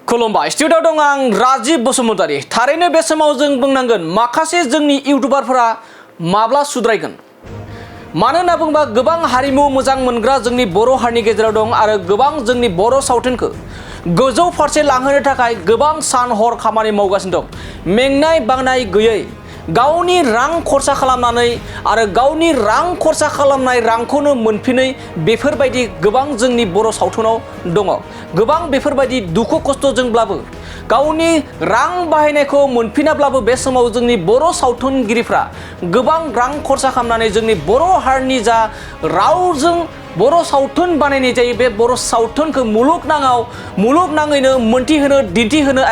खुलुमबाय स्टुडिय'आव दं आं राजिब बसुमतारी। थारैनो बे समाव जों बुंनांगोन माखासे जोंनि इउटुबारफोरा माब्ला सुद्रायगोन। मानो होनना बुङोबा गोबां हारिमु मोजां मोनग्रा जोंनि बर' हारिनि गेजेराव दं आरो गोबां जोंनि बर' सावथुनखौ गोजौ फारसे लांहोनो थाखाय गोबां सान हर खामानि मावगासिनो दं। मेंनाय बांनाय गैयै गावनि रां खरसा खालामनानै आरो गावनि रां खरसा खालामनाय रांखौनो मोनफिनै बेफोरबायदि गोबां जोंनि बर' सावथुनाव दङ। गोबां बेफोरबायदि दुखु खस्थ'जोंब्लाबो गावनि रां बाहायनायखौ मोनफिनाब्लाबो बे समाव जोंनि बर' सावथुनगिरिफ्रा गोबां रां खरसा खालामनानै जोंनि बर' हारिनि जा रावजों बर' सावथुन बानायनाय जायो बे बर' सावथुनखौ मुलुगनाङैनो मोनथिहोनो दिन्थिहोनो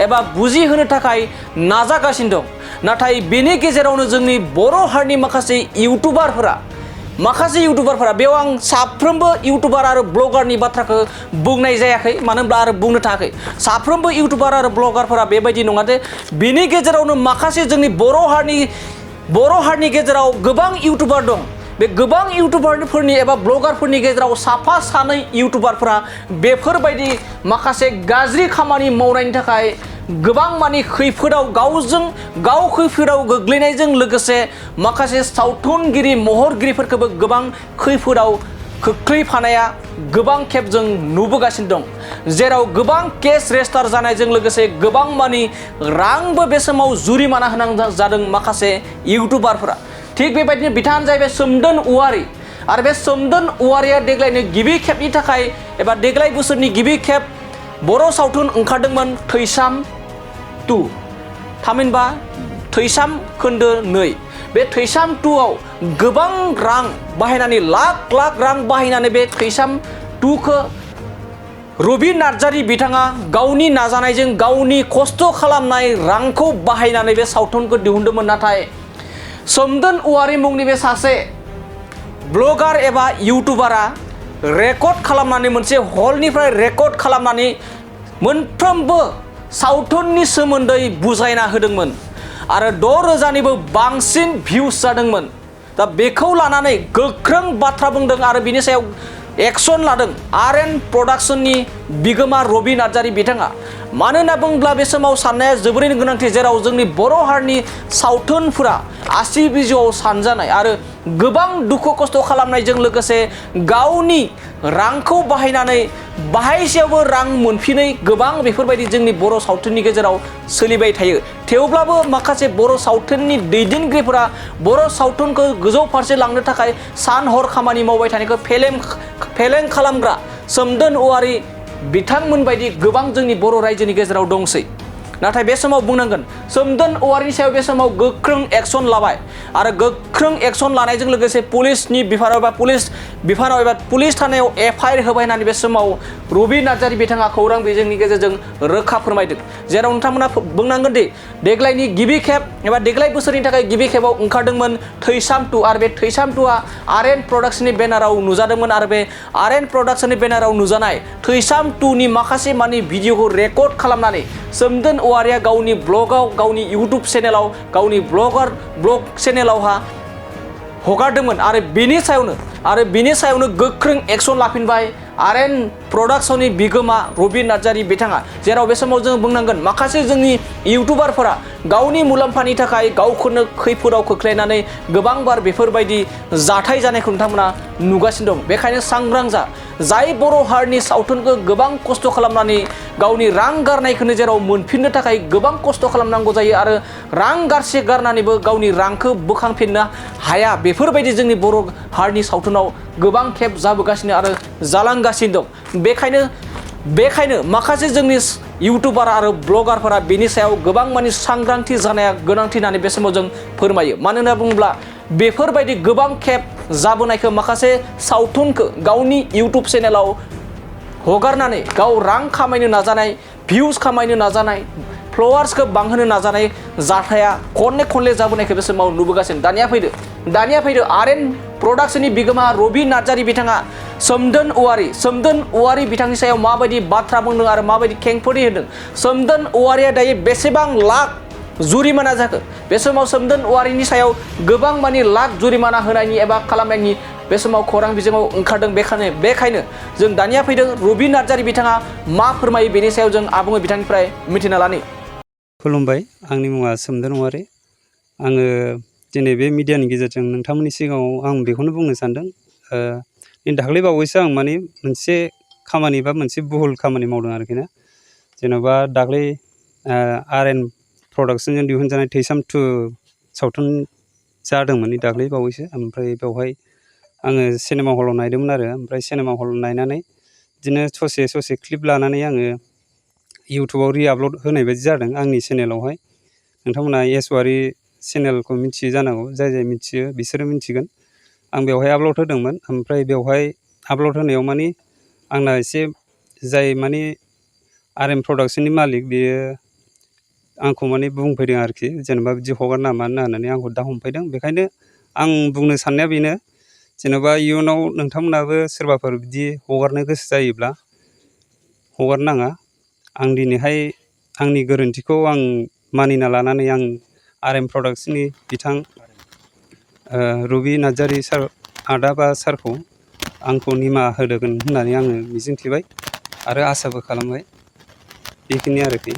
एबा बुजिहोनो थाखाय नाजागासिनो दं। नाथाय बेनि गेजेरावनो जोंनि बर' हारिनि माखासे इउटुबारफोरा बेयाव आं साफ्रोमबो इउटुबार आरो ब्लगारनि बाथ्राखौ बुंनाय जायाखै, मानो होनब्ला आरो बुंनो थाखाय साफ्रोमबो इउटुबार आरो ब्लगारफोरा बेबायदि नङा जे बेनि गेजेरावनो माखासे जोंनि बर' हारिनि गेजेराव गोबां इउटुबार दं। बे गोबां इउटुबारफोरनि एबा ब्लगारफोरनि गेजेराव साफा सानै इउटुबारफोरा बेफोरबायदि माखासे गाज्रि खामानि मावनायनि थाखाय गोबां मानि गाव खैफोदाव गोग्लैनायजों लोगोसे माखासे सावथुनगिरि महरगिरिफोरखौबो गोबां खैफोदाव खोख्लैफानाया गोबां खेब जों नुबोगासिनो दं। जेराव गोबां केस रेजिस्टार जानायजों लोगोसे गोबां मानि रांबो बे समाव जुरिमाना होनांगौ जादों माखासे इउटुबारफोरा। थिग बेबायदिनो बिथाङानो जाहैबाय सोमदोन औवारी आरो बे सोमदोन औवारीया देग्लायनो गिबि खेबनि थाखाय एबा देग्लाय बोसोरनि गिबि खेब बर' सावथुन ओंखारदोंमोन थैसाम 2 थामहिनबा थैसाम खोन्दो 2। बे थैसाम 2 आव गोबां रां बाहायनानै लाख रां बाहायनानै बे थैसाम 2 खौ रबि नार्जारी बिथाङा गावनि नाजानायजों गावनि खस्थ' खालामनाय रांखौ बाहायनानै बे सावथुनखौ दिहुनदोंमोन। नाथाय सोमदोन औवारी मुंनि बे सासे ब्लगार एबा इउटुबारा रेकर्ड खालामनानै मोनसे हलनिफ्राय रेकर्ड खालामनानै मोनफ्रोमबो सावथुननि सोमोन्दै बुजायना होदोंमोन आरो 6,000निबो बांसिन भिउस जादोंमोन। दा बेखौ लानानै गोख्रों बाथ्रा बुंदों आरो बिनि सायाव एक्सन लादों RN प्रडाक्शननि बिगोमा रबि नार्जारी बिथाङा। मानो होनना बुङोब्ला बे समाव साननाया जोबोरैनो गोनांथि, जेराव जोंनि बर' हारिनि सावथुनफोरा आसि बिजौआव सानजानाय आरो गोबां दुखु खस्थ' खालामनायजों लोगोसे गावनि रांखौ बाहायनानै बाहायसेयावबो रां मोनफिनै गोबां बेफोरबायदि जोंनि बर' सावथुननि गेजेराव सोलिबाय थायो। थेवब्लाबो माखासे बर' सावथुननि दैदेनगिरिफोरा बर' सावथुनखौ गोजौ फारसे लांनो थाखाय सान हर खामानि मावबाय थानायखौ फेलें खालामग्रा सोमदोन औवारी बिथांमोन बायदि गोबां जोंनि बर' रायजोनि गेजेराव दंसै। नाथाय बे समाव बुंनांगोन सोमदोन औवारीनि सायाव बे समाव गोख्रों एक्सन लाबाय आरो गोख्रों एक्सन लानायजों लोगोसे पुलिसनि बिफानाव एबा पुलिस थानायाव FIR होबाय होननानै बे समाव रबि नार्जारी बिथाङा खौरां बिजोंनि गेजेरजों रोखा फोरमायदों। जेराव नोंथांमोना बुंनांगोन दि देग्लायनि गिबि खेब एबा देग्लाय बोसोरनि थाखाय गिबि खेबाव ओंखारदोंमोन थैसाम 2 आरो बे थैसाम 2 आ RN प्रडाक्शननि बेनाराव नुजादोंमोन आरो बे RN प्रडाक्शननि बेनाराव नुजानाय थैसाम 2 नि माखासे मानि भिडिअखौ रेकर्ड खालामनानै सोमदोन औवारीया गावनि ब्लगाव गावनि इउटुब चेनेलाव गावनि ब्लग चेनेलावहा हगारदोंमोन आरो बिनि सायावनो गोख्रों एक्सन लाफिनबाय RN प्रडाक्शननि बिगोमा रबि नार्जारी बिथाङा। जेराव बे समाव जों बुंनांगोन माखासे जोंनि इउटुबारफोरा गावनि मुलाम्फानि थाखाय गावखौनो खैफोदाव खोख्लैनानै गोबांबार बेफोरबायदि जाथाय जानायखौ नोंथांमोना नुगासिनो दं। बेखायनो सांग्रां जा, जाय बर' हारिनि सावथुनखौ गोबां खस्थ' खालामनानै गावनि रां गारनायखौनो जेराव मोनफिननो थाखाय गोबां खस्थ' खालामनांगौ जायो आरो रां गारसे गारनानैबो गावनि रांखौ बोखांफिननो हाया, बेफोरबायदि जोंनि बर' हारिनि सावथुनाव गोबां खेब जाबोगासिनो आरो जालांगासिनो दं। बेखायनो माखासे जोंनि इउटुबार आरो ब्लगारफोरा बेनि सायाव गोबां मानि सांग्रांथि जानाया गोनांथि होननानै बे समाव जों फोरमायो। मानो होनना बुङोब्ला बेफोरबायदि गोबां खेब जाबोनायखौ माखासे सावथुनखौ गावनि इउटुब चेनेलाव हगारनानै गाव रां खामायनो नाजानाय, भिउस खामायनो नाजानाय, फ्लवार्सखौ बांहोनो नाजानाय जाथाया खनले जाबोनायखौ बे समाव नुबोगासिनो। दानिया फैदो RN प्रडाक्शननि बिगोमा रबि नार्जारी बिथाङा सोमदोन औवारी बिथांनि सायाव माबायदि बाथ्रा बुंदों आरो माबायदि खेंफोरथि होदों। सोमदोन औवारीया दायो बेसेबां लाख जुरिमाना जाखो? बे समाव सोमदोन औवारीनि सायाव गोबां मानि लाख जुरिमाना होनायनि एबा खालामनायनि बे समाव खौरां बिजोङाव ओंखारदों। बेखायनो जों दानिया फैदों रबि नार्जारि बिथाङा मा फोरमायो बेनि सायाव जों आबुङै बिथांनिफ्राय मिथिना लानि। खुलुमबाय, आंनि मुङा सोमदोन औवारि। आङो दिनै बे मिडियानि गेजेरजों नोंथांमोननि सिगाङाव आं बेखौनो बुंनो सानदों। दाख्लै बावैसो आं माने मोनसे खामानि बा मोनसे भुल खामानि मावदों आरोखि ना। जेन'बा दाख्लै आरएन प्रडाक्सनजों दिहुनजानाय थैसाम 2 सावथुन जादोंमोन दाख्लै बावैसो। ओमफ्राय बेवहाय आङो सिनेमा हलाव नायदोंमोन आरो ओमफ्राय सिनेमा हलाव नायनानै बिदिनो ससे क्लिप लानानै आङो इउटुबाव रि-आपल'ड होनाय बायदि जादों आंनि चेनेलावहाय। नोंथांमोना एसवारि चेनेलखौ मिथियो जानांगौ, जाय मिथियो बिसोरो मिथिगोन। आं बेवहाय आपल'ड होदोंमोन। ओमफ्राय बेवहाय आपल'ड होनायाव माने आंना एसे जाय माने आरएन प्रडाक्सननि मालिक बेयो आंखौ माने बुंफैदों आरोखि, जेनेबा बिदि हगार नामा होननानै आंखौ दा हमफैदों। बेखायनो आं बुंनो साननाया बेनो, जेनेबा इयुनाव नोंथांमोनाबो सोरबाफोर बिदि हगारनो गोसो जायोब्ला हगारनाङा। आं दिनैहाय आंनि गोरोन्थिखौ आं मानिना लानानै आं आरएन प्रडाक्सननि बिथां रबि नार्जारि सार आदा बा सारखौ आंखौ निमाहा होदोगोन होननानै आङो मिजिंथिबाय आरो आसाबो खालामबाय। बेखिनि आरोखि।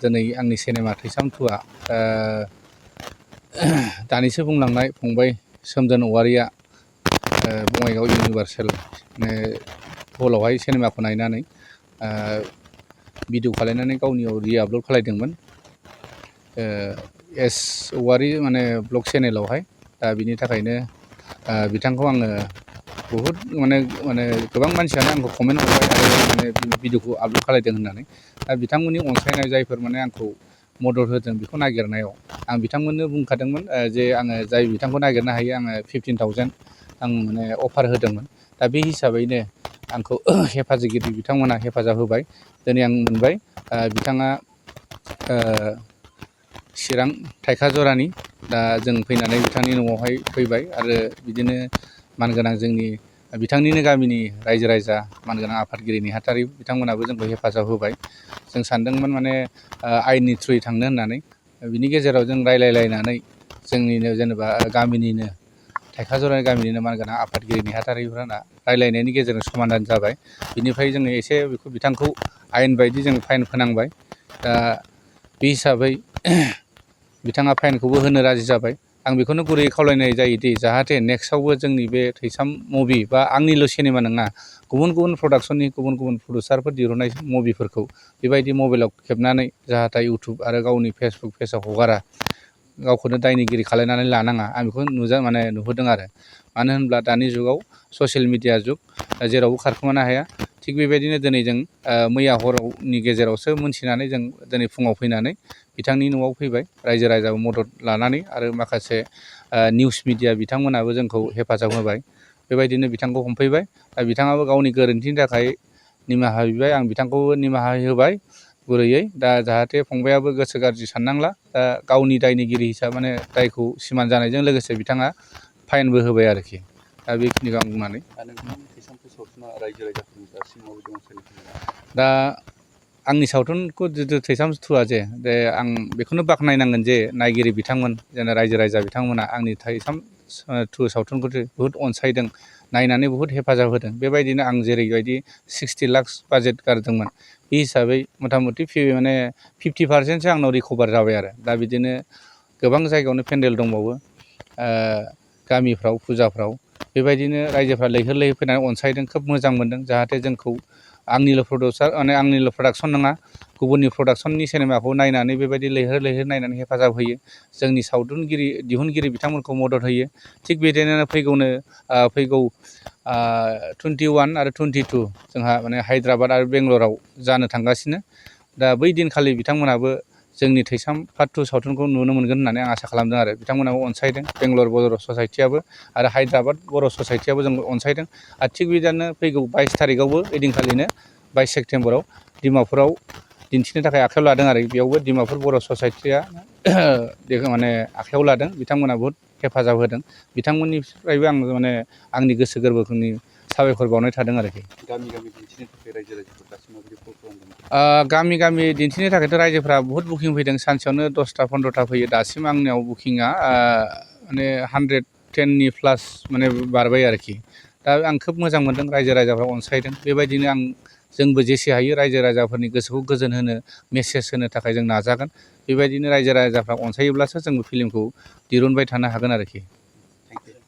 दिनै आंनि सिनेमा थैसाम 2आ दानिसो बुंलांनाय फंबाय सोमदोन औवारिया बङाइगाव इउनिभार्सेल हलावहाय सिनेमाखौ नायनानै भिडिअ खालायनानै गावनियाव रि-आपल'ड खालायदोंमोन एस औवारि ब्लग चेनेलावहाय। दा बिनि थाखायनो बिथांखौ आङो बहुद गोबां मानसियानो आंखौ कमेन्ट हरबाय आरो भिडिअखौ आपल'ड खालायदों होननानै। दा बिथांमोननि अनसायनाय जायफोर आंखौ मदद होदों बेखौ नागिरनायाव आं बिथांमोननो बुंखादोंमोन जे आङो जाय बिथांखौ नागिरनो हायो आङो 15,000 आं अफार होदोंमोन। दा बे हिसाबैनो आंखौ हेफाजाबगिरि बिथांमोना हेफाजाब होबाय। दिनै आं मोनबाय। बिथाङा चिरां थाइखाजरानि। दा जों फैनानै बिथांनि न'आवहाय फैबाय आरो बिदिनो मानगोनां जोंनि बिथांनिनो गामिनि रायजो राजा मानगोनां आफादगिरि नेहाथारि बिथांमोनाबो जोंखौ हेफाजाब होबाय। जों सानदोंमोन आयेननि थ्रुयै थांनो होननानै। बिनि गेजेराव जों रायलायलायनानै जोंनिनो जेनेबा गामिनिनो थाइखाजरानि गामिनिनो मानगोनां आफादगिरि नेहाथारिफोरा रायलायनायनि गेजेरजों समाधान जाबाय। बिनिफ्राय जोङो एसे बिथांखौ आयेन बायदि जों फाइन फोनांबाय। दा बे हिसाबै बिथाङा फाइनखौबो होनो राजि जाबाय। आं बेखौनो गुरैयै खावलायनाय जायोदि जाहाथे नेक्स्टआवबो जोंनि बे थैसाम मुभि बा आंनिल' सिनेमा नङा, गुबुन प्रडाक्सननि गुबुन प्रडिउसारफोर दिहुननाय मुभिफोरखौ बेबायदि मबाइलाव खेबनानै जाहाथे इउटुब आरो गावनि फेसबुक पेजाव हगारा, गावखौनो दायनिगिरि खालायनानै लानाङा, आं बेखौ नुहुरदों आरो। मानो होनब्ला दानि जुगाव ससियेल मिडिया जुग, जेरावबो खारखोमानो हाया। थिग बेबायदिनो दिनै जों मैया हरनि गेजेरावसो मोनथिनानै जों दिनै फुङाव फैनानै बिथांनि न'आव फैबाय रायजो राजाबो मदद लानानै आरो माखासे निउस मिडिया बिथांमोनाबो जोंखौ हेफाजाब होबाय। बेबायदिनो बिथांखौ हमफैबाय। दा बिथाङाबो गावनि गोरोन्थिनि थाखाय निमाहा बिबाय, आं बिथांखौबो निमाहा होबाय गुरैयै। दा जाहाथे फंबायाबो गोसो गाज्रि साननांला। दा गावनि दायनिगिरि हिसाब दायखौ सिमान जानायजों लोगोसे बिथाङा फाइनबो होबाय आरोखि। दा बेखिनिखौ आं बुंनानै दा आंनि सावथुनखौ जिथु थैसाम 2आ जे आं बेखौनो बाख्नायनांगोन जे नायगिरि बिथांमोन जेने रायजो राजा बिथांमोना आंनि थैसाम 2 सावथुनखौ बुहुद अनसायदों, नायनानै बुहुद हेफाजाब होदों। बेबायदिनो आं जेरैबायदि 60 लाख बाजेट गारदोंमोन, बे हिसाबै मथा मथि 50% आंनाव रिकभार जाबाय आरो। दा बिदिनो गोबां जायगायावनो पेन्डेल दंबावो, गामिफ्राव फुजाफ्राव। बेबायदिनो रायजोफ्रा लैहोर लैहोर फैनानै अनसायदों, खोब मोजां मोनदों। जाहाथे जोंखौ आंनिल' प्रडाक्सन नङा, गुबुननि प्रडाक्सननि सिनेमाखौ नायनानै बेबायदि लैहोर लैहोर नायनानै हेफाजाब होयो, जोंनि सावथुनगिरि दिहुनगिरि बिथांमोनखौ मदद होयो। थिग बिदिनो फैगौ 21 आरो 22 जोंहा हायद्राबाद आरो बेंगलराव जानो थांगासिनो। दा बै दिनखालि बिथांमोनाबो जोंनि थैसाम पार्ट 2 सावथुनखौ नुनो मोनगोन होननानै आं आसा खालामदों आरो। बिथांमोनाबो अनसायदों, बेंगलर बर' ससाइटियाबो आरो हायद्राबाद बर' ससाइटियाबो जोंखौ अनसायदों। आरो थिग बिदिनो फैगौ 22 थारिखआवबो ओइदिनखालिनो 22 सेप्तेम्बराव डिमापुराव दिन्थिनो थाखाय आखायाव लादों आरो। बेयावबो डिमापुर बर' ससाइटिया आखायाव लादों। बिथांमोना बहुद हेफाजाब होदों। बिथांमोननिफ्रायबो आं आंनि गोसो गोरबोनि साबायखर बावनाय थादों आरोखि। गामि गामि दिन्थिनो थाखाय रायजो राजाफोर दासिम माबायदि कल खालामदों? गामि गामि दिन्थिनो थाखायथ' रायजोफ्रा बहुद बुकिं फैदों। सानसेयावनो 10टा 15टा फैयो। दासिम आंनियाव बुकिङा 100 10नि प्लास माने बारबाय आरोखि। दा आं खोब मोजां मोनदों, रायजो राजाफ्रा अनसायदों। बेबायदिनो जोंबो जेसे हायो रायजो राजाफोरनि गोसोखौ गोजोन होनो, मेसेज होनो थाखाय जों नाजागोन। बेबायदिनो रायजो राजाफ्रा अनसायोब्लासो जोंबो फिल्मखौ दिरुनबाय थानो हागोन आरोखि।